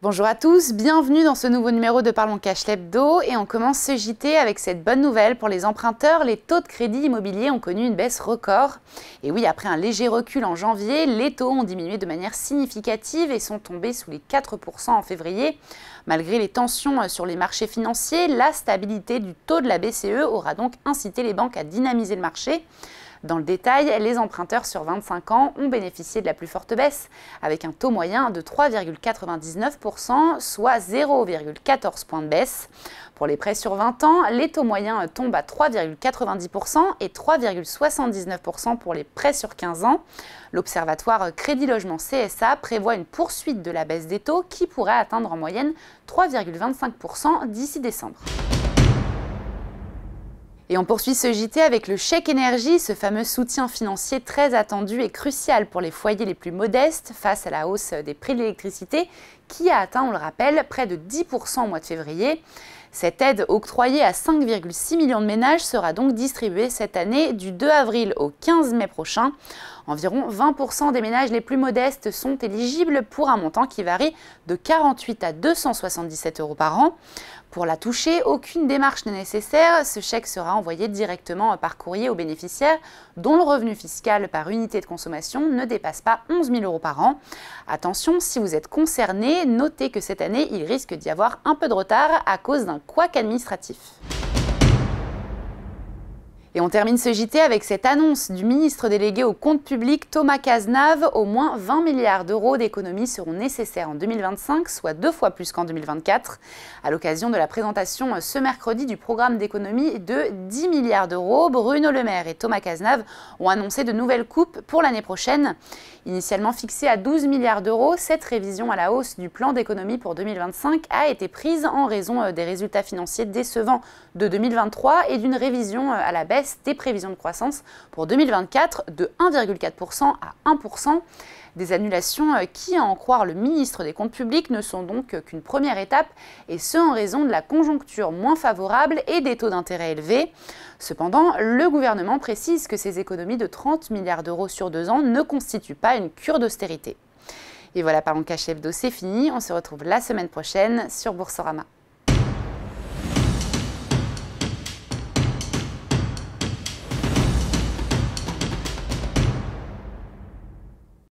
Bonjour à tous, bienvenue dans ce nouveau numéro de Parlons Cash l'Hebdo et on commence ce JT avec cette bonne nouvelle pour les emprunteurs. Les taux de crédit immobilier ont connu une baisse record. Et oui, après un léger recul en janvier, les taux ont diminué de manière significative et sont tombés sous les 4% en février. Malgré les tensions sur les marchés financiers, la stabilité du taux de la BCE aura donc incité les banques à dynamiser le marché. Dans le détail, les emprunteurs sur 25 ans ont bénéficié de la plus forte baisse, avec un taux moyen de 3,99%, soit 0,14 points de baisse. Pour les prêts sur 20 ans, les taux moyens tombent à 3,90% et 3,79% pour les prêts sur 15 ans. L'Observatoire Crédit Logement CSA prévoit une poursuite de la baisse des taux qui pourrait atteindre en moyenne 3,25% d'ici décembre. Et on poursuit ce JT avec le chèque énergie, ce fameux soutien financier très attendu et crucial pour les foyers les plus modestes face à la hausse des prix de l'électricité qui a atteint, on le rappelle, près de 10% au mois de février. Cette aide octroyée à 5,6 millions de ménages sera donc distribuée cette année du 2 avril au 15 mai prochain. Environ 20% des ménages les plus modestes sont éligibles pour un montant qui varie de 48 à 277 € par an. Pour la toucher, aucune démarche n'est nécessaire. Ce chèque sera envoyé directement par courrier aux bénéficiaires dont le revenu fiscal par unité de consommation ne dépasse pas 11 000 € par an. Attention, si vous êtes concerné, notez que cette année, il risque d'y avoir un peu de retard à cause d'un couac administratif. Et on termine ce JT avec cette annonce du ministre délégué au compte public Thomas Cazenave. Au moins 20 milliards d'euros d'économies seront nécessaires en 2025, soit 2 fois plus qu'en 2024. À l'occasion de la présentation ce mercredi du programme d'économie de 10 milliards d'euros, Bruno Le Maire et Thomas Cazenave ont annoncé de nouvelles coupes pour l'année prochaine. Initialement fixée à 12 milliards d'euros, cette révision à la hausse du plan d'économie pour 2025 a été prise en raison des résultats financiers décevants de 2023 et d'une révision à la baisse des prévisions de croissance pour 2024 de 1,4% à 1%. Des annulations qui, à en croire le ministre des Comptes publics, ne sont donc qu'une première étape, et ce en raison de la conjoncture moins favorable et des taux d'intérêt élevés. Cependant, le gouvernement précise que ces économies de 30 milliards d'euros sur 2 ans ne constituent pas une cure d'austérité. Et voilà, Parlons Cash l'Hebdo, c'est fini. On se retrouve la semaine prochaine sur Boursorama.